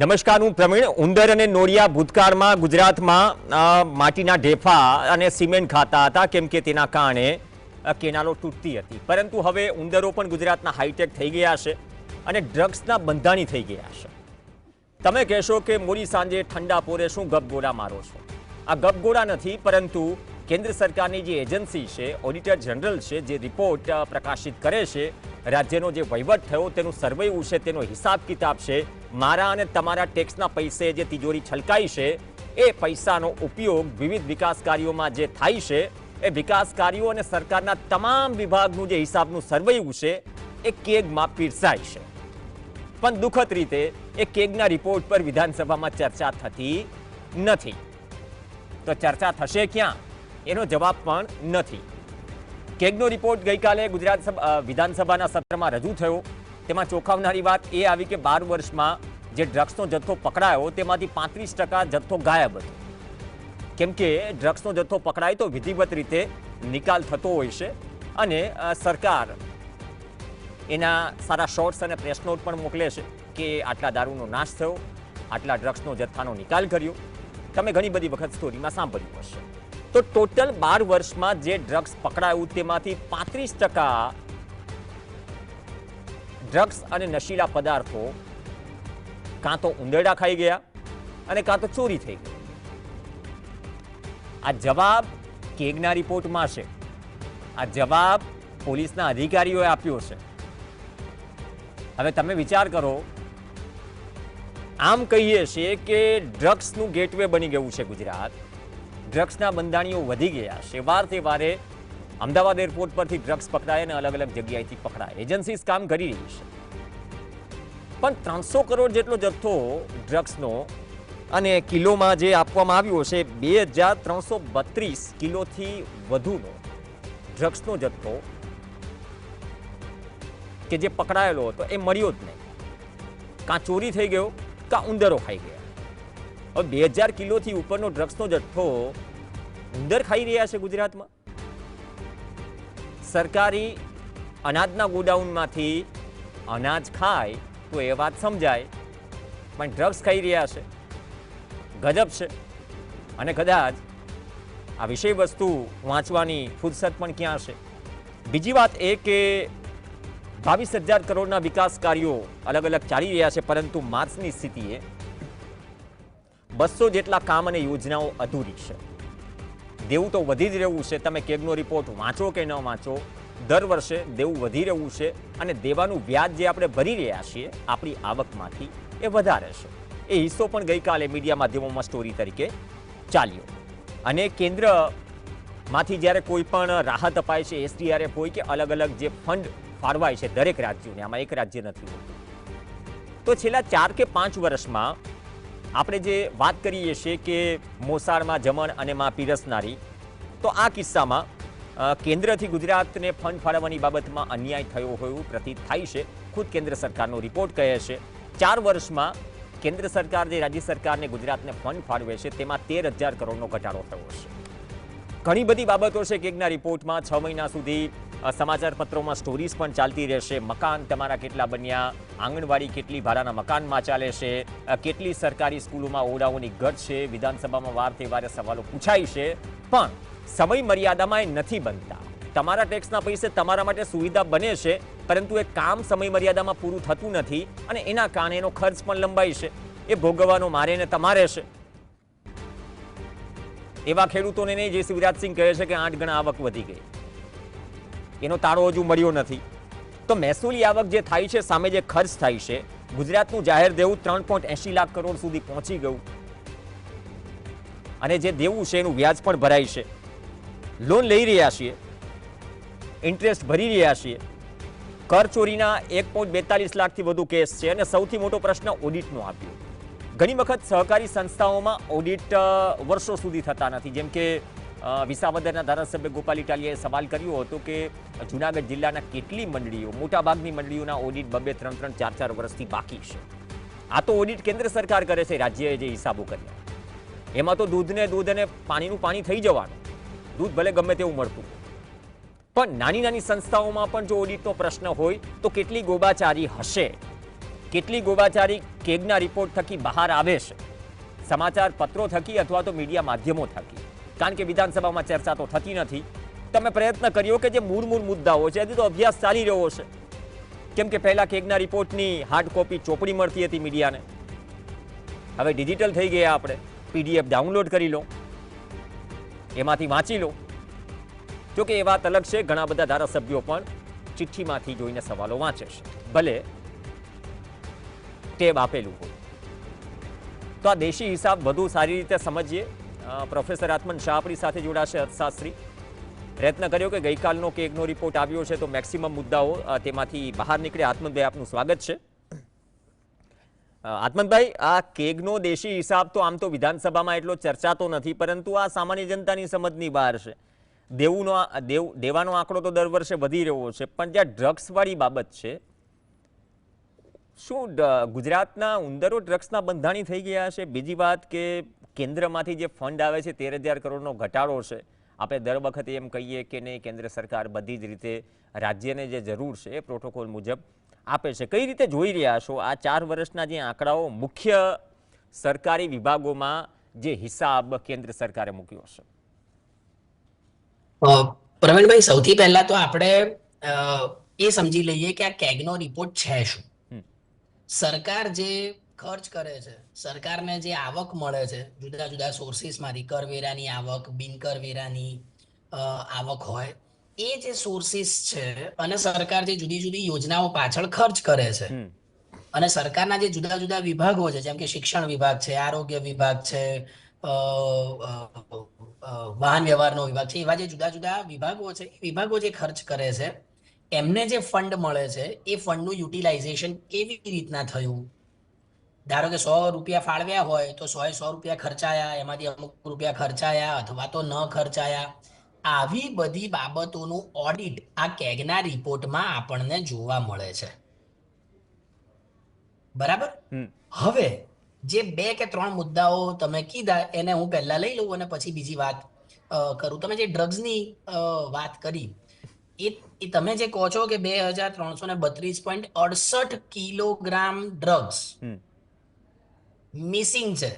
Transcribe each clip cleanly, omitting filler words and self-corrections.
નમસ્કાર, હું પ્રવીણ. ઉંદર અને નોળિયા ભૂતકાળમાં ગુજરાતમાં માટીના ઢેફા અને સિમેન્ટ ખાતા હતા, કેમ કે તેના કારણે કેનાલો તૂટતી હતી. પરંતુ હવે ઉંદરો પણ ગુજરાતના હાઈટેક થઈ ગયા છે અને ડ્રગ્સના બંધાણી થઈ ગયા છે. તમે કહેશો કે મોડી સાંજે ઠંડા પોરે શું ગપગોળા મારો છો? આ ગપગોળા નથી, પરંતુ કેન્દ્ર સરકારની જે એજન્સી છે, ઓડિટર જનરલ છે, જે રિપોર્ટ પ્રકાશિત કરે છે, રાજ્યનો જે વહીવટ થયો તેનું સર્વેયું છે, તેનો હિસાબ કિતાબ છે, મારા અને તમારા ટેક્સના પૈસે જે તિજોરી છલકાઈ છે એ પૈસાનો ઉપયોગ વિવિધ વિકાસ કાર્યોમાં જે થાય છે, એ વિકાસ કાર્યો અને સરકારના તમામ વિભાગનું જે હિસાબનું સર્વેયું છે એ કેગમાં પીરસાય છે. પણ દુઃખદ રીતે એ કેગના રિપોર્ટ પર વિધાનસભામાં ચર્ચા થતી નથી. તો ચર્ચા થશે ક્યાં એનો જવાબ પણ નથી. કેગનો રિપોર્ટ ગઈકાલે ગુજરાત વિધાનસભાના સત્રમાં રજૂ થયો. તેમાં ચોંકાવનારી વાત એ આવી કે 12 વર્ષમાં જે ડ્રગ્સનો જથ્થો પકડાયો તેમાંથી 35% જથ્થો ગાયબ હતો. કેમ કે ડ્રગ્સનો જથ્થો પકડાય તો વિધિવત રીતે નિકાલ થતો હોય છે અને સરકાર એના સારા શોર્ટ્સ અને પ્રેસ નોટ પણ મોકલે છે કે આટલા દારૂનો નાશ થયો, આટલા ડ્રગ્સનો જથ્થાનો નિકાલ કર્યો. તમે ઘણી બધી વખત સ્ટોરીમાં સાંભળ્યું હશે. તો ટોટલ 12 વર્ષમાં જે ડ્રગ્સ પકડાયું તેમાંથી 35% ડ્રગ્સ અને નશીલા પદાર્થો કાં તો ઉંદરડા ખાઈ ગયા અને કાં તો ચોરી થઈ ગઈ. આ જવાબ કેગના રિપોર્ટમાં છે. આ જવાબ પોલીસના અધિકારીઓએ આપ્યો છે. હવે તમે વિચાર કરો, આમ કહીએ છીએ કે ડ્રગ્સનું ગેટવે બની ગયું છે ગુજરાત. ડ્રગ્સના બંધાણીઓ વધી ગયા છે. વાર તે વારે અમદાવાદ એરપોર્ટ પરથી ડ્રગ્સ પકડાય અને અલગ અલગ જગ્યાએથી પકડાય. એજન્સીસ કામ કરી રહી છે. પણ 300 કરોડ જેટલો જથ્થો ડ્રગ્સનો અને કિલોમાં જે આપવામાં આવ્યો છે 2332 કિલોથી વધુનો ડ્રગ્સનો જથ્થો કે જે પકડાયેલો હતો એ મળ્યો જ નહીં. કાં ચોરી થઈ ગયો કાં ઉંદરો ખાઈ ગયા. હવે 2000 કિલોથી ઉપરનો ડ્રગ્સનો જથ્થો ઉંદર ખાઈ રહ્યા છે ગુજરાતમાં. સરકારી અનાજના ગોડાઉનમાંથી અનાજ ખાય તો એ વાત સમજાય, પણ ડ્રગ્સ ખાઈ રહ્યા છે. ગજબ છે. અને કદાચ આ વિષય વસ્તુ વાંચવાની ફુરસત પણ ક્યાં છે. બીજી વાત એ કે 22,000 કરોડના વિકાસ કાર્યો અલગ અલગ ચાલી રહ્યા છે, પરંતુ માર્ચની સ્થિતિએ 200 જેટલા કામ અને યોજનાઓ અધૂરી છે. દેવું તો વધી જ રહ્યું છે. તમે કેગનો રિપોર્ટ વાંચો કે ન વાંચો, દર વર્ષે દેવું વધી રહ્યું છે અને દેવાનું વ્યાજ જે આપણે ભરી રહ્યા છીએ આપણી આવકમાંથી એ વધારે છે. એ હિસ્સો પણ ગઈકાલે મીડિયા માધ્યમોમાં સ્ટોરી તરીકે ચાલ્યો. અને કેન્દ્રમાંથી જ્યારે કોઈ પણ રાહત અપાય છે, SDRF હોય કે અલગ અલગ જે ફંડ ફાળવાય છે દરેક રાજ્યોને, આમાં એક રાજ્ય નથી હોતું, તો છેલ્લા 4 કે 5 વર્ષમાં આપણે જે વાત કરીએ છીએ કે મોસાળમાં જમણ અને માં પીરસનારી, તો આ કિસ્સામાં કેન્દ્રથી ગુજરાતને ફંડ ફાળવવાની બાબતમાં અન્યાય થયો હોય પ્રતીત થાય છે. ખુદ કેન્દ્ર સરકારનો રિપોર્ટ કહે છે 4 વર્ષમાં કેન્દ્ર સરકાર જે રાજ્ય સરકારને ગુજરાતને ફંડ ફાળવે છે તેમાં 13,000 કરોડનો ઘટાડો થયો છે. ઘણી બધી બાબતો છે કેગના રિપોર્ટમાં. 6 મહિના સુધી સમાચાર પત્રોમાં સ્ટોરીઝ પણ ચાલતી રહેશે. મકાન તમારા કેટલા બન્યા, આંગણવાડી કેટલી ભાડાના મકાનમાં ચાલે છે, કેટલી સરકારી સ્કૂલોમાં ઓરડાઓની ઘટ છે. વિધાનસભામાં વાર તહેવારે સવાલો પૂછાય છે, પણ સમય મર્યાદામાં એ નથી બનતા. તમારા ટેક્સના પૈસે તમારા માટે સુવિધા બને છે, પરંતુ એ કામ સમય મર્યાદામાં પૂરું થતું નથી અને એના કારણે એનો ખર્ચ પણ લંબાય છે. એ ભોગવવાનો મારે ને તમારે છે. એવા ખેડૂતોને નહીં જે શિવરાજસિંહ કહે છે કે 8 ગણા આવક વધી ગઈ. એનો તાળો હજુ મળ્યો નથી. તો મહેસૂલી આવક જે થાય છે સામે જે ખર્ચ થાય છે, ગુજરાતનું જાહેર દેવું 3.80 લાખ કરોડ સુધી પહોંચી ગયું અને જે દેવું છે એનું વ્યાજ પણ ભરાય છે. લોન લઈ રહ્યા છીએ, ઇન્ટરેસ્ટ ભરી રહ્યા છીએ. કરચોરીના 1.42 લાખથી વધુ કેસ છે અને સૌથી મોટો પ્રશ્ન ઓડિટનો આપ્યો. ઘણી વખત સહકારી સંસ્થાઓમાં ઓડિટ વર્ષો સુધી થતા નથી. જેમ કે વિસાવદરના ધારાસભ્ય ગોપાલ ઇટાલિયાએ સવાલ કર્યો હતો કે જૂનાગઢ જિલ્લાના કેટલી મંડળીઓ, મોટાભાગની મંડળીઓના ઓડિટ 2-2, 3-3, 4-4 વર્ષથી બાકી છે. આ તો ઓડિટ કેન્દ્ર સરકાર કરે છે, રાજ્યએ જે હિસાબો કર્યા એમાં તો દૂધને દૂધ અને પાણીનું પાણી થઈ જવાનું. દૂધ ભલે ગમે તેવું મળતું, પણ નાની નાની સંસ્થાઓમાં પણ જો ઓડિટનો પ્રશ્ન હોય તો કેટલી ગોબાચારી હશે, કેટલી ગોબાચારી કેગના રિપોર્ટ થકી બહાર આવે છે, સમાચાર પત્રો થકી અથવા તો મીડિયા માધ્યમો થકી, કારણ કે વિધાનસભામાં ચર્ચા તો થતી નથી. તમે પ્રયત્ન કર્યો કે જે મૂળ મુદ્દાઓ છે, હજી તો અભ્યાસ ચાલી રહ્યો છે. કેમ કે પહેલા કેગના રિપોર્ટની હાર્ડ કોપી ચોપડી મળતી હતી મીડિયાને, હવે ડિજિટલ થઈ ગયા. આપણે PDF ડાઉનલોડ કરી લો, એમાંથી વાંચી લો. જોકે એ વાત અલગ છે, ઘણા બધા ધારાસભ્યો પણ ચિઠ્ઠીમાંથી જોઈને સવાલો વાંચે છે, ભલે ટેબ આપેલું હોય. તો આ દેશી હિસાબ વધુ સારી રીતે સમજીએ. પ્રોફેસર આત્મન શાહ આપણી સાથે જોડાશે, અર્થશાસ્ત્રી. પ્રયત્ન કર્યો કે ગઈકાલનો કેગનો રિપોર્ટ આવ્યો છે તો મેક્સિમમ મુદ્દાઓ તેમાંથી બહાર નીકળે. આત્મનભાઈ, આપનું સ્વાગત છે. આત્મનભાઈ, આ કેગનો દેશી હિસાબ તો આમ તો વિધાનસભામાં એટલો ચર્ચાતો નથી, પરંતુ આ સામાન્ય જનતાની સમજની બહાર છે. દેવાનો આંકડો તો દર વર્ષે વધી રહ્યો છે, પણ જ્યાં ડ્રગ્સવાળી બાબત છે, શું ગુજરાતના ઉંદરો ડ્રગ્સના બંધાણી થઈ ગયા છે? બીજી વાત કે કેન્દ્રમાંથી જે ફંડ આવે છે 13,000 કરોડનો ઘટાડો છે. આપણે દર વખતે એમ કહીએ કે નહીં, કેન્દ્ર સરકાર બધી જ રીતે રાજ્યને જે જરૂર છે એ પ્રોટોકોલ મુજબ આપે છે. કઈ રીતે જોઈ રહ્યા છો આ 4 વર્ષના જે આંકડાઓ, મુખ્ય સરકારી વિભાગોમાં જે હિસાબ કેન્દ્ર સરકારે મૂક્યો છે? પ્રવીણભાઈ, સૌથી પહેલા તો આપણે એ સમજી લઈએ કે આ કેગનો રિપોર્ટ છે શું. સરકાર જે ખર્ચ કરે છે, સરકારને જે આવક મળે છે જુદા જુદા સોર્સિસમાંથી, કરવેરાની આવક, બિનકરવેરાની આવક હોય, એ જે સોર્સિસ છે અને સરકાર જે જુદી જુદી યોજનાઓ પાછળ ખર્ચ કરે છે, અને સરકારના જે જુદા જુદા વિભાગો છે, જેમ કે શિક્ષણ વિભાગ છે, આરોગ્ય વિભાગ છે, વાહન વ્યવહારનો વિભાગ છે, એવા જે જુદા જુદા વિભાગો છે, એ વિભાગો જે ખર્ચ કરે છે, એમને જે ફંડ મળે છે, એ ફંડનું યુટિલાઇઝેશન કેવી રીતના થયું. ધારો કે 100 રૂપિયા ફાળવ્યા હોય તો 100 રૂપિયા ખર્ચાયા, એમાંથી અમુક રૂપિયા ખર્ચાયા અથવા તો ન ખર્ચાયા. આવી બધી બાબતોનું ઓડિટ આ કેગના રિપોર્ટમાં આપણને જોવા મળે છે. બરાબર. હવે જે 2 કે 3 મુદ્દાઓ તમે કીધા એને હું પહેલા લઈ લઉં અને પછી બીજી વાત કરું. તમે જે ડ્રગ્સની વાત કરી, એ તમે જે કહો છો કે 2332.68 કિલોગ્રામ ડ્રગ્સ મિસિંગ છે,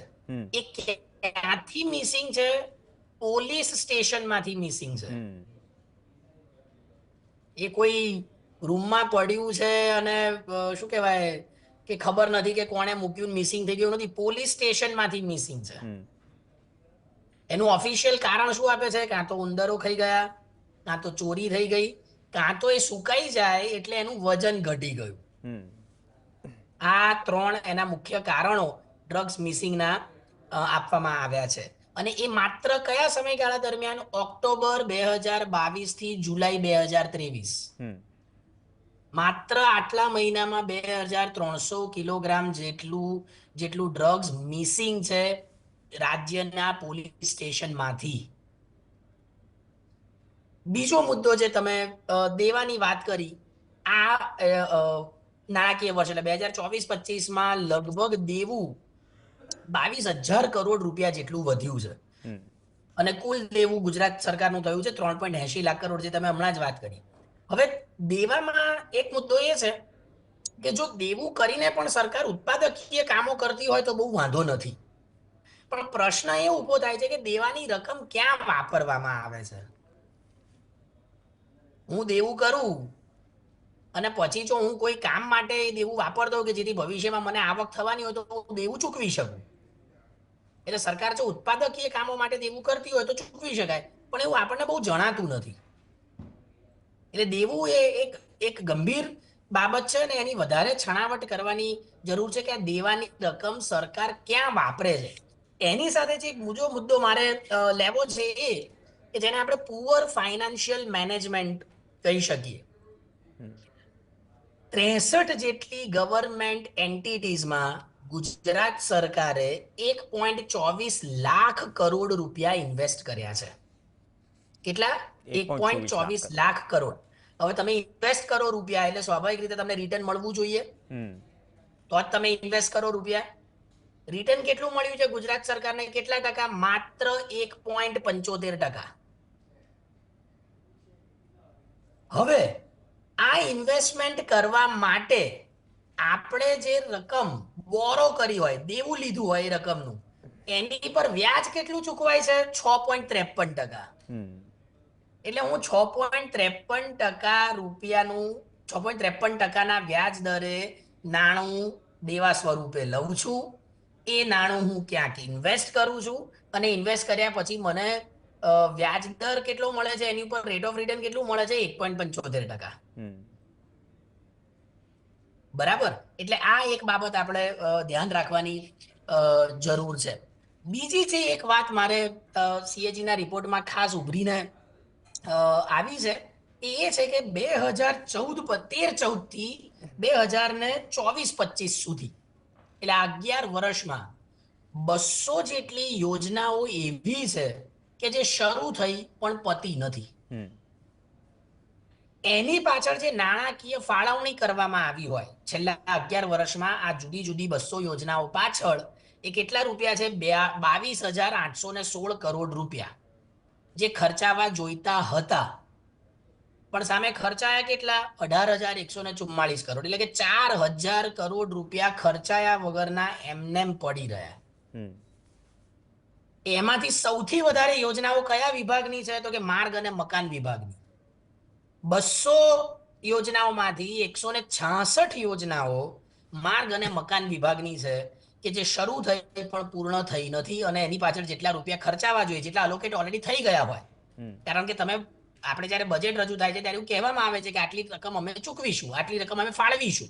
એ ક્યાંથી મિસિંગ છે? પોલીસ સ્ટેશનમાંથી મિસિંગ છે. એ કોઈ રૂમમાં પડ્યું છે અને શું કહેવાય કે ખબર નથી કે કોણે મૂક્યું, મિસિંગ થઈ ગયું નથી. પોલીસ સ્ટેશનમાંથી મિસિંગ છે. એનું ઓફિશિયલ કારણ શું આપે છે? કાં તો ઉંદરો ખાઈ ગયા, કાં તો ચોરી થઈ ગઈ, કાં તો એ સુકાઈ જાય એટલે એનું વજન ઘટી ગયું. આ 3 એના મુખ્ય કારણો ડ્રગ્સ મિસિંગના આપવામાં આવ્યા છે. અને એ માત્ર કયા સમયગાળા દરમિયાન? ઓક્ટોબર 2022 થી જુલાઈ 2023. માત્ર આટલા મહિનામાં 2300 કિલોગ્રામ જેટલું ડ્રગ્સ મિસિંગ છે રાજ્યના પોલીસ સ્ટેશનમાંથી. બીજો મુદ્દો જે તમે દેવાની વાત કરી, આ નાણાકીય વર્ષ એટલે 2024-25માં લગભગ દેવું 22,000 કરોડ રૂપિયા જેટલું વધ્યું છે. અને કુલ દેવું ગુજરાત સરકારનું થયું છે 3.80 લાખ કરોડ, જે તમે હમણાં જ વાત કરી. હવે દેવામાં એક મુદ્દો એ છે કે જો દેવું કરીને પણ સરકાર ઉત્પાદકીય કામો કરતી હોય તો બહુ વાંધો નથી, પણ પ્રશ્ન એ ઉભો થાય છે કે દેવાની રકમ ક્યાં વાપરવામાં આવે છે. હું દેવું કરું અને પછી જો હું કોઈ કામ માટે દેવું વાપરતો કે જેથી ભવિષ્યમાં મને આવક થવાની હોય તો હું દેવું ચૂકવી શકું. એટલે સરકાર જો ઉત્પાદકીય કામો માટે દેવું કરતી હોય તો ચૂકવી શકાય, પણ એવું આપણને બહુ જણાતું નથી. એટલે દેવું એ એક ગંભીર બાબત છે ને એની વધારે છણાવટ કરવાની જરૂર છે કે આ દેવાની રકમ સરકાર ક્યાં વાપરે છે. એની સાથે જે બીજો મુદ્દો મારે લેવો છે એ કે જેને આપણે પુઅર ફાઇનાન્શિયલ મેનેજમેન્ટ કહી શકીએ. 63 જેટલી ગવર્મેન્ટ એન્ટિટીઝમાં ગુજરાત સરકારે 1.24 લાખ કરોડ રૂપિયા ઇન્વેસ્ટ કર્યા છે. કેટલા? 1.24 લાખ કરોડ. હવે તમે ઇન્વેસ્ટ કરો રૂપિયા એટલે સ્વાભાવિક રીતે તમને રિટર્ન મળવું જોઈએ, તો જ તમે ઇન્વેસ્ટ કરો રૂપિયા. રિટર્ન કેટલું મળ્યું છે ગુજરાત સરકારને? કેટલા ટકા? માત્ર 1.75%. હવે આ ઇન્વેસ્ટમેન્ટ કરવા માટે આપણે જે રકમ બોરો કરી હોય, દેવું લીધું હોય એ રકમનું, એની પર વ્યાજ કેટલું ચૂકવાય છે? 6.53%. એટલે હું 6.53% રૂપિયાનું 6.53%ના વ્યાજ દરે નાણું દેવા સ્વરૂપે લઉં છું. એ નાણું હું ક્યાંક ઇન્વેસ્ટ કરું છું અને ઇન્વેસ્ટ કર્યા પછી મને વ્યાજ દર કેટલો મળે છે, એની ઉપર રેટ ઓફ રિટર્ન કેટલું મળે છે? 1.75%. બરાબર. એટલે આ એક બાબત આપણે ધ્યાન રાખવાની જરૂર છે. બીજી જે એક વાત મારે CAG ના રિપોર્ટમાં ખાસ ઉભરીને આવી છે એ છે કે 2013-14 થી 2024-25 સુધી, એટલે 11 વર્ષમાં 200 જેટલી યોજનાઓ એવી છે કે જે શરૂ થઈ પણ પતી નથી. એની પાછળ જે નાણાકીય ફાળવણી કરવામાં આવી હોય છેલ્લા 11 વર્ષમાં આ જુદી જુદી 200 યોજનાઓ પાછળ, એ કેટલા રૂપિયા છે? 22,816 કરોડ રૂપિયા, જે ખર્ચાવા જોઈતા હતા પણ સામે ખર્ચાયા કેટલા? 18,144 કરોડ. એટલે કે 4,000 કરોડ રૂપિયા ખર્ચાયા વગરના એમનેમ પડી રહ્યા. એમાંથી સૌથી વધારે યોજનાઓ કયા વિભાગની છે? તો કે માર્ગ અને મકાન વિભાગની. 200 યોજનાઓમાંથી 166 યોજનાઓ માર્ગ અને મકાન વિભાગની છે કે જે શરૂ થઈ પણ પૂર્ણ થઈ નથી, અને એની પાછળ જેટલા રૂપિયા ખર્ચાવા જોઈએ, જેટલા અલોકેટ ઓલરેડી થઈ ગયા હોય. કારણ કે આપણે જયારે બજેટ રજૂ થાય છે ત્યારે એવું કહેવામાં આવે છે કે આટલી રકમ અમે ચૂકવીશું, આટલી રકમ અમે ફાળવીશું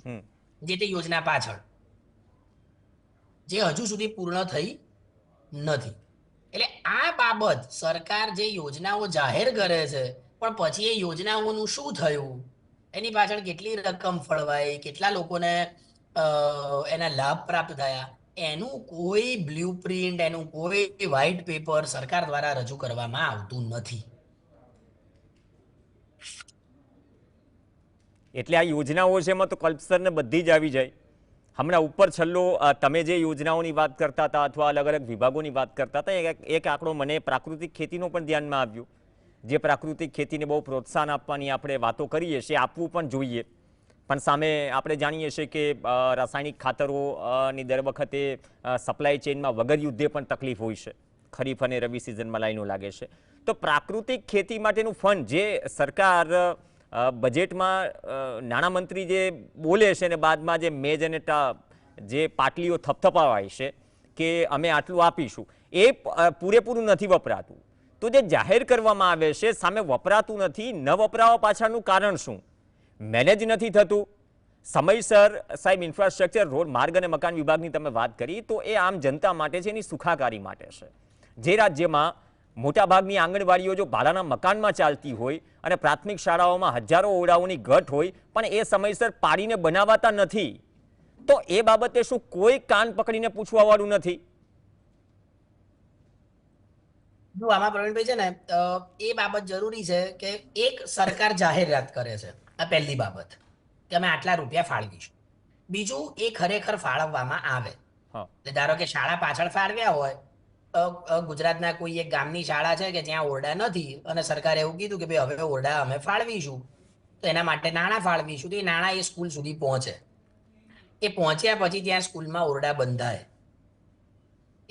જે તે યોજના પાછળ, જે હજુ સુધી પૂર્ણ થઈ નથી. એટલે આ બાબત સરકાર જે યોજનાઓ જાહેર કરે છે પણ પછી એ યોજનાઓનું શું થયું, એની પાછળ કેટલી રકમ ફળવાઈ, કેટલા લોકોને એના લાભ પ્રાપ્ત થયા, એનું કોઈ બ્લુપ્રિન્ટ, એનું કોઈ વ્હાઇટ પેપર સરકાર દ્વારા રજૂ કરવામાં આવતું નથી. એટલે આ યોજનાઓ છે એમાં તો કલ્પસરને બધી જ આવી જાય. હમણાં ઉપર છેલ્લો તમે જે યોજનાઓની વાત કરતા હતા અથવા અલગ અલગ વિભાગોની વાત કરતા હતા, એક આંકડો મને પ્રાકૃતિક ખેતીનો પણ ધ્યાનમાં આવ્યો. જે પ્રાકૃતિક ખેતીને બહુ પ્રોત્સાહન આપવાની આપણે વાતો કરીએ છીએ, આપવું પણ જોઈએ, પણ સામે આપણે જાણીએ છીએ કે રાસાયણિક ખાતરોની દર વખતે સપ્લાય ચેઇનમાં વગર યુદ્ધે પણ તકલીફ હોય છે. ખરીફ અને રવિ સિઝનમાં લાઈનો લાગે છે. તો પ્રાકૃતિક ખેતી માટેનું ફંડ જે સરકાર બજેટમાં નાણામંત્રી જે બોલે છે અને બાદમાં જે મેજ અને જે પાટલીઓ થપથપાવાય છે કે અમે આટલું આપીશું, એ પૂરેપૂરું નથી વપરાતું. તો જે જાહેર કરવામાં આવે છે સામે વપરાતું નથી, ન વપરાવા પાછળનું કારણ શું? મેનેજ નથી થતું સમયસર? સાહેબ, ઇન્ફ્રાસ્ટ્રક્ચર, રોડ, માર્ગ અને મકાન વિભાગની તમે વાત કરી તો એ આમ જનતા માટે છે, એની સુખાકારી માટે છે. જે રાજ્યમાં મોટાભાગની આંગણવાડીઓ જો ભાડાના મકાનમાં ચાલતી હોય અને પ્રાથમિક શાળાઓમાં હજારો ઓરડાઓની ઘટ હોય પણ એ સમયસર પાડીને બનાવાતા નથી, તો એ બાબતે શું કોઈ કાન પકડીને પૂછવાવાળું નથી? જો આમાં પ્રવીણભાઈ છે ને, એ બાબત જરૂરી છે કે એક સરકાર જાહેરાત કરે છે, આ પહેલી બાબત, કે અમે આટલા રૂપિયા ફાળવીશું. બીજું, એ ખરેખર ફાળવવામાં આવે. ધારો કે શાળા પાછળ ફાળવ્યા હોય, ગુજરાતના કોઈ એક ગામની શાળા છે કે જ્યાં ઓરડા નથી અને સરકારે એવું કીધું કે ભાઈ હવે ઓરડા અમે ફાળવીશું, તો એના માટે નાણાં ફાળવીશું, તો એ નાણાં એ સ્કૂલ સુધી પહોંચે. એ પહોંચ્યા પછી ત્યાં સ્કૂલમાં ઓરડા બંધાય.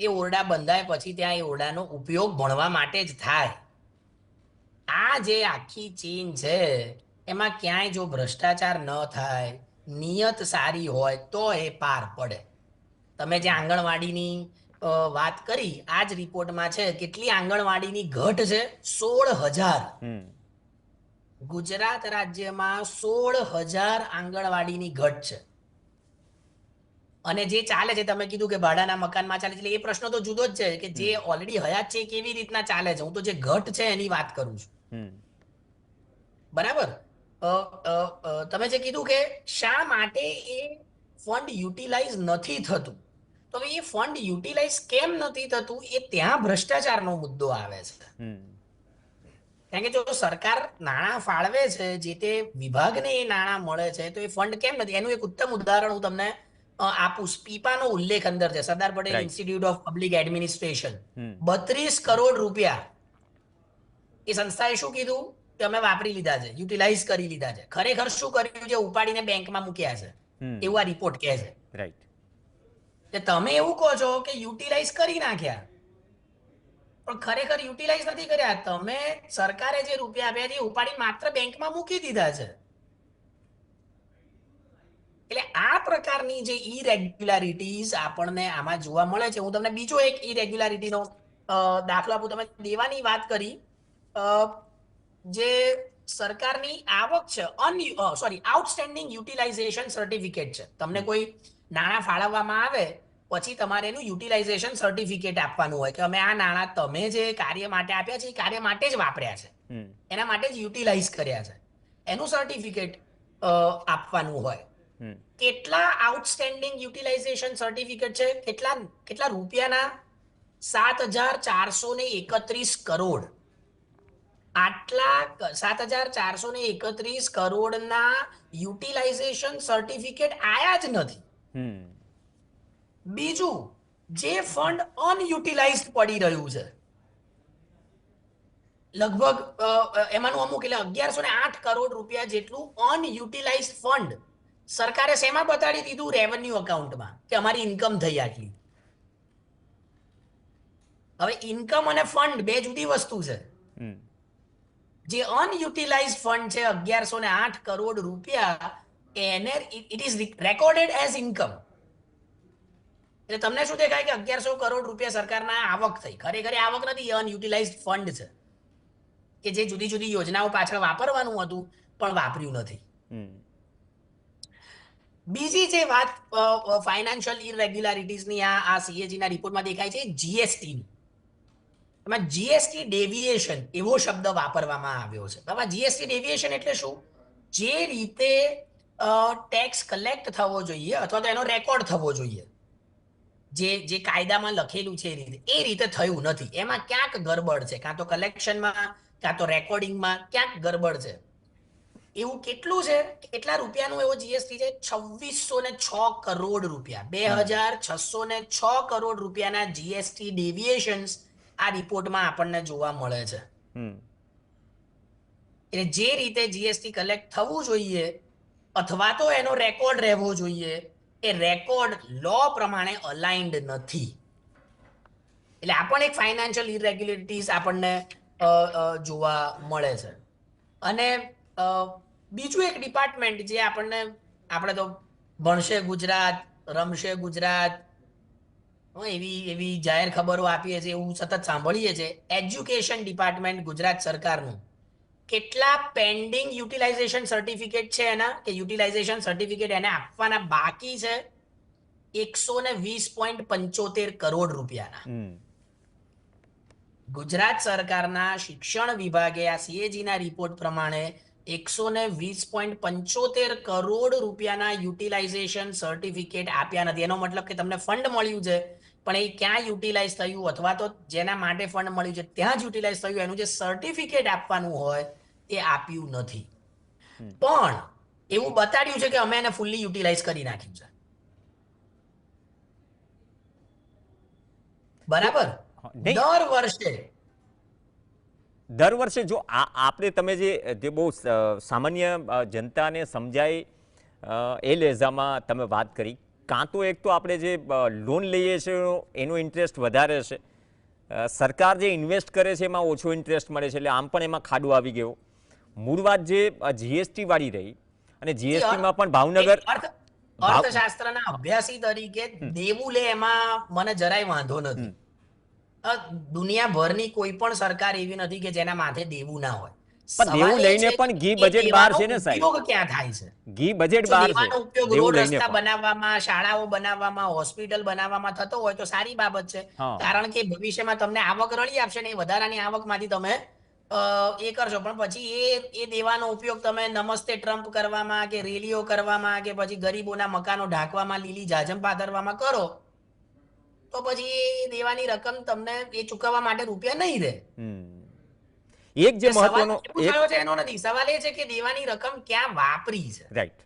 એ ઓરડા બંધાય પછી ત્યાં એ ઓરડાનો ઉપયોગ ભણવા માટે જ થાય. આ જે આખી ચેઇન છે એમાં ક્યાંય જો ભ્રષ્ટાચાર ન થાય, નિયત સારી હોય તો એ પાર પડે. તમે જે આંગણવાડીની વાત કરી, આ જ રિપોર્ટમાં છે કેટલી આંગણવાડીની ઘટ છે? 16,000. ગુજરાત રાજ્યમાં 16,000 આંગણવાડીની ઘટ છે. અને જે ચાલે છે, તમે કીધું કે ભાડાના મકાનમાં ચાલે છે, એટલે એ પ્રશ્ન તો જુદો જ છે કે જે ઓલરેડી હયાત છે કેવી રીતના ચાલે છે. હું તો જે ઘટ છે એની વાત કરું છું. બરાબર. તમે જે કીધું કે શા માટે એ ફંડ યુટિલાઇઝ નથી થતું, તો એ ફંડ યુટિલાઇઝ કેમ નથી થતું, એ ત્યાં ભ્રષ્ટાચારનો મુદ્દો આવે છે. કારણ કે જો સરકાર નાણાં ફાળવે છે, જે તે વિભાગને એ નાણાં મળે છે, તો એ ફંડ કેમ નથી? એનું એક ઉત્તમ ઉદાહરણ હું તમને આપું. સ્પીપાનો ઉલ્લેખ અંદર છે, Sardar Patel institute of public administration. 32 crore રૂપિયા એ સંસ્થાએ શું કીધું કે અમે વાપરી લીધા છે, યુટિલાઇઝ કરી લીધા છે. ખરેખર શું કર્યું છે? ઉપાડીને બેંકમાં મૂક્યા છે, એવું આ રિપોર્ટ કહે છે. તમે એવું કહો છો કે યુટિલાઇઝ કરી નાખ્યા, પણ ખરેખર યુટિલાઇઝ નથી કર્યા. તમે સરકારે જે રૂપિયા આપ્યા છે એ ઉપાડી માત્ર બેંકમાં મૂકી દીધા છે. એટલે આ પ્રકારની જે ઇરેગ્યુલારિટીઝ આપણને આમાં જોવા મળે છે. હું તમને બીજો એક ઇરેગ્યુલારિટીનો દાખલો આપું. તમે દેવાની વાત કરી, જે સરકારની આવક છે, આઉટસ્ટેન્ડિંગ યુટિલાઇઝેશન સર્ટિફિકેટ છે. તમને કોઈ નાણાં ફાળવવામાં આવે પછી તમારે એનું યુટિલાઇઝેશન સર્ટિફિકેટ આપવાનું હોય કે અમે આ નાણાં તમે જે કાર્ય માટે આપ્યા છે એ કાર્ય માટે જ વાપર્યા છે, એના માટે જ યુટિલાઇઝ કર્યા છે, એનું સર્ટિફિકેટ આપવાનું હોય. કેટલા આઉટસ્ટેન્ડિંગ યુટિલાઇઝેશન સર્ટિફિકેટ છે? કેટલા રૂપિયાના? 7,431 કરોડ. આટલા 7,431 કરોડના યુટિલાઇઝેશન સર્ટિફિકેટ આયા જ નથી. બીજું, જે ફંડ અનયુટિલાઇઝડ પડી રહ્યું છે, લગભગ એમાંનું અમુક એટલે 1108 કરોડ રૂપિયા જેટલું અનયુટિલાઇઝડ ફંડ સરકારે શેમાં બતાડી દીધું? રેવન્યુ એકાઉન્ટમાં, કે અમારી ઇન્કમ થઈ આટલી. હવે ઇન્કમ અને ફંડ બે જુદી વસ્તુ છે. જે અનયુટિલાઇઝ ફંડ છે 1108 કરોડ રૂપિયા, એને it is recorded as income. એટલે તમને શું દેખાય કે 1100 કરોડ રૂપિયા સરકારના આવક થઈ? ખરેખર આવક નથી, અનયુટિલાઇઝડ ફંડ છે કે જે જુદી જુદી યોજનાઓ પાછળ વાપરવાનું હતું પણ વાપર્યું નથી. બીજી જે વાત ફાઇનાન્શિયલ ઇરેગ્યુલારિટીઝની આ CAG ના રિપોર્ટમાં દેખાય છે, જીએસટી. એમાં જીએસટી ડેવિએશન એવો શબ્દ વાપરવામાં આવ્યો છે. બાબા, જીએસટી ડેવિએશન એટલે શું? જે રીતે ટેક્સ કલેક્ટ થવો જોઈએ અથવા તો એનો રેકોર્ડ થવો જોઈએ, જે કાયદામાં લખેલું છે એ રીતે થયું નથી. એમાં ક્યાંક ગરબડ છે, કાં તો કલેક્શનમાં કાં તો રેકોર્ડિંગમાં ક્યાંક ગરબડ છે. એવું કેટલું છે? કેટલા રૂપિયાનું એવો જીએસટી છે? 2606 કરોડ રૂપિયા. 2606 કરોડ રૂપિયાના જીએસટી ડેવિએશન્સ આ રિપોર્ટમાં આપણને જોવા મળે છે. એટલે જે રીતે જીએસટી કલેક્ટ થવું જોઈએ અથવા તો એનો રેકોર્ડ રહેવો જોઈએ, એ રેકોર્ડ લો પ્રમાણે અલાઇન્ડ નથી. એટલે આ પણ એક ફાઇનાન્શિયલ ઇરેગ્યુલેરિટીઝ આપણને જોવા મળે છે. અને બીજું એક ડિપાર્ટમેન્ટ જે આપણે તો ભણશે ગુજરાત, રમશે ગુજરાત, એવી જાહેર ખબરો આપીએ છીએ, એવું સતત સાંભળીએ છીએ. એજ્યુકેશન ડિપાર્ટમેન્ટ ગુજરાત સરકારનું કેટલા પેન્ડિંગ યુટિલાઇઝેશન સર્ટિફિકેટ છે એના, કે યુટિલાઇઝેશન સર્ટિફિકેટ એને આપવાના બાકી છે? 120.75 કરોડ રૂપિયાના. ગુજરાત સરકારના શિક્ષણ વિભાગે આ CAG ના રિપોર્ટ પ્રમાણે 120.75 કરોડ રૂપિયાના યુટિલાઇઝેશન સર્ટિફિકેટ આપ્યા નથી. એનો મતલબ કે તમને ફંડ મળ્યું છે પણ એ ક્યાં યુટિલાઇઝ થયું અથવા તો જેના માટે ફંડ મળ્યું છે ત્યાં જ યુટિલાઇઝ થયું, એનું જે સર્ટિફિકેટ આપવાનું હોય એ આપ્યું નથી. પણ એવું બતાડ્યું છે કે અમે એને ફૂલ્લી યુટિલાઇઝ કરી નાખ્યું છે. બરાબર? દર વર્ષે જો આપણે તમે જે બહુ સામાન્ય જનતાને સમજાય એ લેઝામાં તમે વાત કરી, કાં તો એક તો આપણે જે લોન લઈએ છીએ એનો ઇન્ટરેસ્ટ વધારે છે, સરકાર જે ઇન્વેસ્ટ કરે છે એમાં ઓછો ઇન્ટરેસ્ટ મળે છે, એટલે આમ પણ એમાં ખાડો આવી ગયો. મૂળ વાત જે જીએસટી વાળી રહી, અને જીએસટીમાં પણ ભાવનગર અર્થશાસ્ત્રના અભ્યાસી તરીકે દેવું લે એમાં મને જરાય વાંધો નથી. દુનિયાભરની કોઈ પણ સરકાર એવી નથી કે જેના માથે દેવું ના હોય. દેવું લઈને પણ ઘી બજેટ બહાર છે ને સાહેબ. ઉપયોગ ક્યાં થાય છે? ઘી બજેટ બહાર છે. ઉપયોગ રોડ રસ્તા બનાવવામાં, શાળાઓ બનાવવામાં, હોસ્પિટલ બનાવવામાં થતો હોય તો સારી બાબત છે, કારણ કે ભવિષ્યમાં તમને આવક રળી આપશે ને એ વધારાની આવકમાંથી તમે એ કરશો. પણ પછી એ દેવાનો ઉપયોગ તમે નમસ્તે ટ્રમ્પ કરવામાં કે રેલીઓ કરવામાં કે પછી ગરીબોના મકાનો ઢાંકવામાં, લીલી જાજમ પાથરવામાં કરો તો પછી એ દેવાની રકમ તમને એ ચૂકવવા માટે રૂપિયા નહીં રહે. એક જે મહત્વનો એનો નથી સવાલ, એ છે કે દેવાની રકમ ક્યાં વાપરી છે. રાઈટ,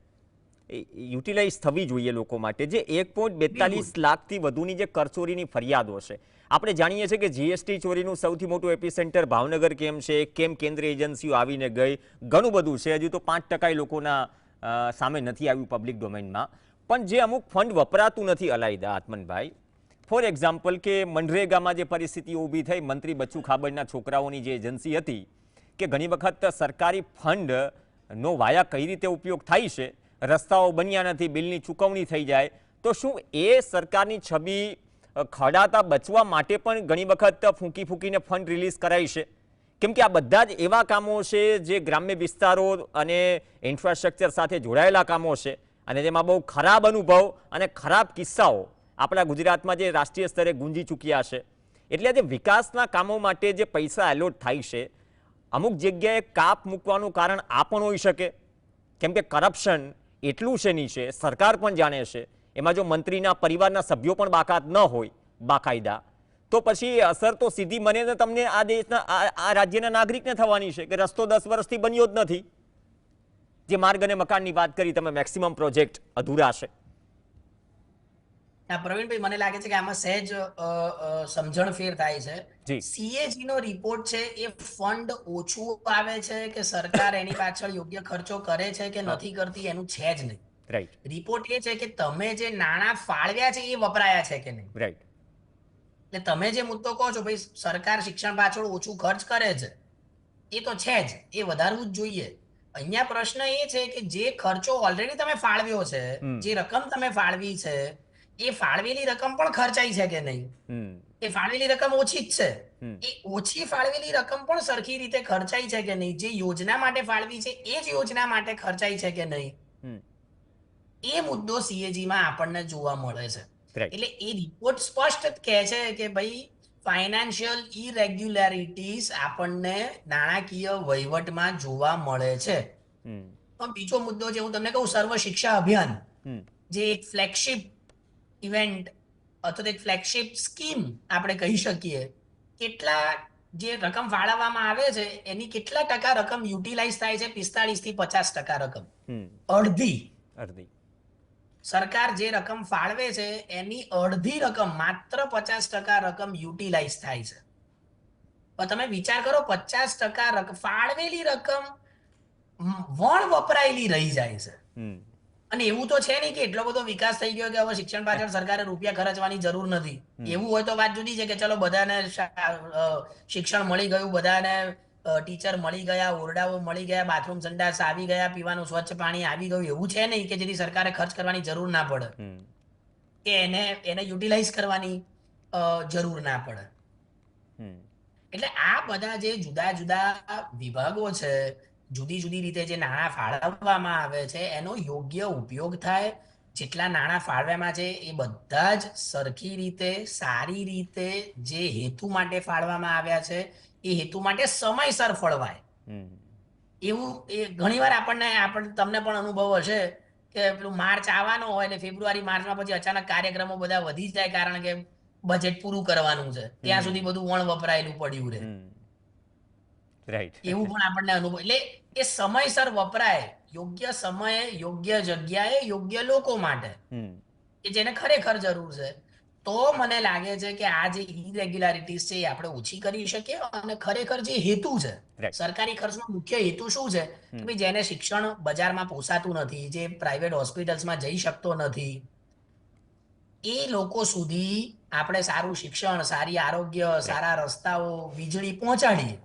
યુટિલાઇઝ થવી જોઈએ લોકો માટે. જે 1.42 લાખથી વધુની જે કરચોરીની ફરિયાદો છે, આપણે જાણીએ છીએ કે જીએસટી ચોરીનું સૌથી મોટું એપિસેન્ટર ભાવનગર કેમ છે, કેમ કેન્દ્રીય એજન્સીઓ આવીને ગઈ, ઘણું બધું છે. હજુ તો 5% લોકોના સામે નથી આવ્યું પબ્લિક ડોમેનમાં. પણ જે અમુક ફંડ વપરાતું નથી અલાયદા આત્મનભાઈ, ફોર એક્ઝામ્પલ કે મનરેગામાં જે પરિસ્થિતિ ઊભી થઈ, મંત્રી બચ્ચુ ખાબડના છોકરાઓની જે એજન્સી હતી કે ઘણી વખત સરકારી ફંડનો વાયા કઈ રીતે ઉપયોગ થાય છે, રસ્તાઓ બન્યા નથી, બિલની ચૂકવણી થઈ જાય, તો શું એ સરકારની છબી ખડાતા બચવા માટે પણ ઘણી વખત ફૂંકી ફૂંકીને ફંડ રિલીઝ કરાય છે? કેમ કે આ બધા જ એવા કામો છે જે ગ્રામ્ય વિસ્તારો અને ઇન્ફ્રાસ્ટ્રક્ચર સાથે જોડાયેલા કામો છે, અને જેમાં બહુ ખરાબ અનુભવ અને ખરાબ કિસ્સાઓ આપણા ગુજરાતમાં જે રાષ્ટ્રીય સ્તરે ગુંજી ચૂક્યા છે. એટલે જે વિકાસના કામો માટે જે પૈસા એલોટ થાય છે, અમુક જગ્યાએ કાપ મૂકવાનું કારણ આ પણ હોઈ શકે, કેમ કે કરપ્શન એટલું છે નીચે, સરકાર પણ જાણે છે, એમાં જો મંત્રીના પરિવારના સભ્યો પણ બાકાત ન હોય બાકાયદા, તો પછી અસર તો સીધી મને ને તમને આ દેશના આ રાજ્યના નાગરિકને થવાની છે કે રસ્તો 10 વર્ષથી બન્યો જ નથી. જે માર્ગ અને મકાનની વાત કરી તમે, મેક્સિમમ પ્રોજેક્ટ અધૂરા છે. પ્રવીણભાઈ, મને લાગે છે કે આમાં સહેજ સમજણ ફેર થાય છે. જી. CAG નો રિપોર્ટ છે એ ફંડ ઓછું આવે છે કે સરકાર એની પાછળ યોગ્ય ખર્ચો કરે છે કે નથી કરતી એનું છે જ નહીં. રાઈટ. રિપોર્ટ એ છે કે તમે જે નાણાં ફાળવ્યા છે એ વપરાયા છે કે નહીં. રાઈટ. એટલે તમે જે મુદ્દો કહો છો ભાઈ સરકાર શિક્ષણ પાછળ ઓછું ખર્ચ કરે છે, એ તો છે જ, એ વધારવું જ જોઈએ. અહીંયા પ્રશ્ન એ છે કે જે ખર્ચો ઓલરેડી તમે ફાળવ્યો છે, જે રકમ તમે ફાળવી છે, એ ફાળવેલી રકમ પણ ખર્ચાઈ છે કે નહીં. એ ફાળવેલી રકમ ઓછી જ છે, એ ઓછી ફાળવેલી રકમ પણ સરખી રીતે ખર્ચાઈ છે કે નહીં, જે યોજના માટે ફાળવી છે એ જ યોજના માટે ખર્ચાઈ છે કે નહીં, એ મુદ્દો CAG માં આપણને જોવા મળે છે. એટલે એ રિપોર્ટ સ્પષ્ટ કહે છે કે ભાઈ ફાઇનાન્શિયલ ઇરેગ્યુલારિટીઝ આપણને નાણાકીય વહીવટમાં જોવા મળે છે. પણ બીજો મુદ્દો જે હું તમને કહું, સર્વ શિક્ષા અભિયાન જે એક ફ્લેગશિપ ઇવેન્ટ અથવા એક ફ્લેગશિપ સ્કીમ આપણે કહી શકીએ, કેટલા જે રકમ ફાળવવામાં આવે છે એની કેટલા ટકા રકમ યુટિલાઇઝ થાય છે? 45 થી 50% રકમ. અડધી સરકાર જે રકમ ફાળવે છે એની અડધી રકમ, માત્ર 50% રકમ યુટિલાઇઝ થાય છે. પણ તમે વિચાર કરો, 50% ફાળવેલી રકમ વણ વપરાયેલી રહી જાય છે. અને એવું તો છે નહીં કે એટલો બધો વિકાસ થઈ ગયો કે હવે શિક્ષણ પાછળ સરકારે રૂપિયા ખર્ચવાની જરૂર નથી. એવું હોય તો વાત જુદી છે કે ચલો બધાને શિક્ષણ મળી ગયું, બધાને ટીચર મળી ગયા, ઓરડાઓ મળી ગયા, બાથરૂમ સંડાસ આવી ગયા, પીવાનું સ્વચ્છ પાણી આવી ગયું. એવું છે નહીં કે જેથી સરકારે ખર્ચ કરવાની જરૂર ના પડે, કે એને યુટિલાઇઝ કરવાની જરૂર ના પડે. એટલે આ બધા જે જુદા જુદા વિભાગો છે, જુદી જુદી રીતે જે નાણાં ફાળવવામાં આવે છે એનો યોગ્ય ઉપયોગ થાય. જેટલા નાણાં ફાળવ્યામાં છે એ બધા જ સરખી રીતે, સારી રીતે જે હેતુ માટે ફાળવવામાં આવ્યા છે એ હેતુ માટે સમયસર ફળવાય. એવું એ ઘણીવાર આપણને તમને પણ અનુભવ હશે કે પેલું માર્ચ આવવાનો હોય એટલે ફેબ્રુઆરી માર્ચમાં પછી અચાનક કાર્યક્રમો બધા વધી જાય કારણ કે બજેટ પૂરું કરવાનું છે, ત્યાં સુધી બધું વણ વપરાયેલું પડ્યું રહે. એવું પણ આપણને અનુભવ. એટલે એ સમયસર વપરાય, યોગ્ય સમયે, યોગ્ય જગ્યાએ, યોગ્ય લોકો માટે કે જેને ખરેખર જરૂર છે, તો મને લાગે છે કે આ જે ઇરેગ્યુલારિટીઝ છે એ આપણે ઓછી કરી શકીએ. અને ખરેખર જે હેતુ છે, સરકારી ખર્ચનો મુખ્ય હેતુ શું છે કે ભાઈ જેને શિક્ષણ બજારમાં પોસાતું નથી, જે પ્રાઇવેટ હોસ્પિટલ્સમાં જઈ શકતો નથી, એ લોકો સુધી આપણે સારું શિક્ષણ, સારી આરોગ્ય, સારા રસ્તાઓ, વીજળી પહોંચાડીએ.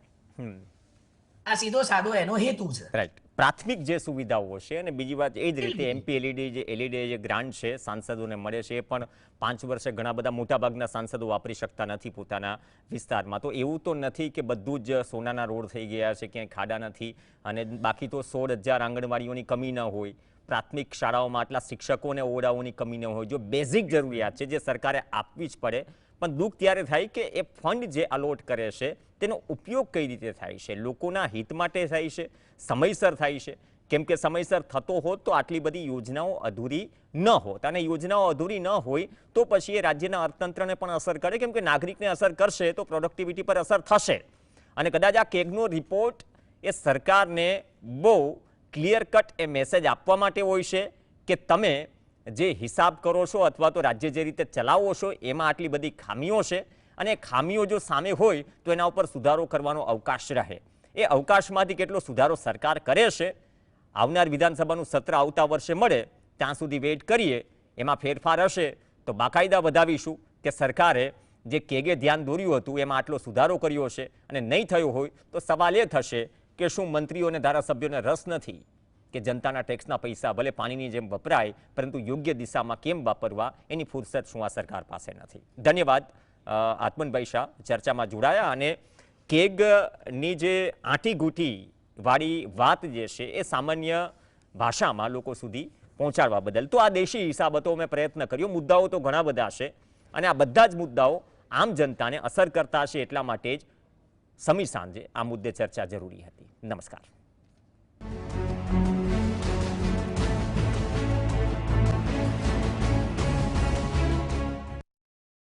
આ સીધો સાદો એનો હેતુ છે. રાઈટ. પ્રાથમિક જે સુવિધાઓ છે, અને બીજી વાત એ જ રીતે MP LED જે ગ્રાન્ટ છે સાંસદોને મળે છે, એ પણ 5 વર્ષે ઘણા બધા મોટાભાગના સાંસદો વાપરી શકતા નથી પોતાના વિસ્તારમાં. તો એવું તો નથી કે બધું જ સોનાના રોડ થઈ ગયા છે, ક્યાંય ખાડા નથી, અને બાકી તો 16,000 આંગણવાડીઓની કમી ન હોય, પ્રાથમિક શાળાઓમાં આટલા શિક્ષકો અને ઓરડાઓની કમી ન હોય. જો બેઝિક જરૂરિયાત છે જે સરકારે આપવી જ પડે. પણ દુઃખ ત્યારે થાય કે એ ફંડ જે અલોટ કરે છે તેનો ઉપયોગ કઈ રીતે થાય છે, લોકોના હિત માટે થાય છે, સમયસર થાય છે. કેમ કે સમયસર થતો હોત તો આટલી બધી યોજનાઓ અધૂરી ન હોત, અને યોજનાઓ અધૂરી ન હોય તો પછી એ રાજ્યના અર્થતંત્રને પણ અસર કરે, કેમ કે નાગરિકને અસર કરશે તો પ્રોડક્ટિવિટી પર અસર થશે. અને કદાચ આ કેગનો રિપોર્ટ એ સરકારને બહુ ક્લિયર કટ એ મેસેજ આપવા માટે હોય છે કે તમે જે હિસાબ કરો છો અથવા તો રાજ્ય જે રીતે ચલાવો છો એમાં આટલી બધી ખામીઓ છે, અને ખામીઓ જો સામે હોય તો એના ઉપર સુધારો કરવાનો અવકાશ રહે. એ અવકાશમાંથી કેટલો સુધારો સરકાર કરે છે, આવનાર વિધાનસભાનું સત્ર આવતા વર્ષે મળે ત્યાં સુધી વેઇટ કરીએ. એમાં ફેરફાર હશે તો બાકાયદા વધાવીશું કે સરકારે જે કેગે ધ્યાન દોર્યું હતું એમાં આટલો સુધારો કર્યો હશે, અને નહીં થયો હોય તો સવાલ એ થશે કે શું મંત્રીઓ અને ધારાસભ્યોને રસ નથી કે જનતાના ટેક્સના પૈસા ભલે પાણીની જેમ વપરાય પરંતુ યોગ્ય દિશામાં કેમ વાપરવા એની ફુરસત શું આ સરકાર પાસે નથી. ધન્યવાદ આત્મનભાઈ શાહ ચર્ચામાં જોડાયા અને કેગની જે આંટીઘૂંટી વાળી વાત જે છે એ સામાન્ય ભાષામાં લોકો સુધી પહોંચાડવા બદલ. તો આ દેશી હિસાબતો મેં પ્રયત્ન કર્યો. મુદ્દાઓ તો ઘણા બધા છે અને આ બધા જ મુદ્દાઓ આમ જનતાને અસર કરતા હશે, એટલા માટે જ સમી સાંજે આ મુદ્દે ચર્ચા જરૂરી હતી. નમસ્કાર.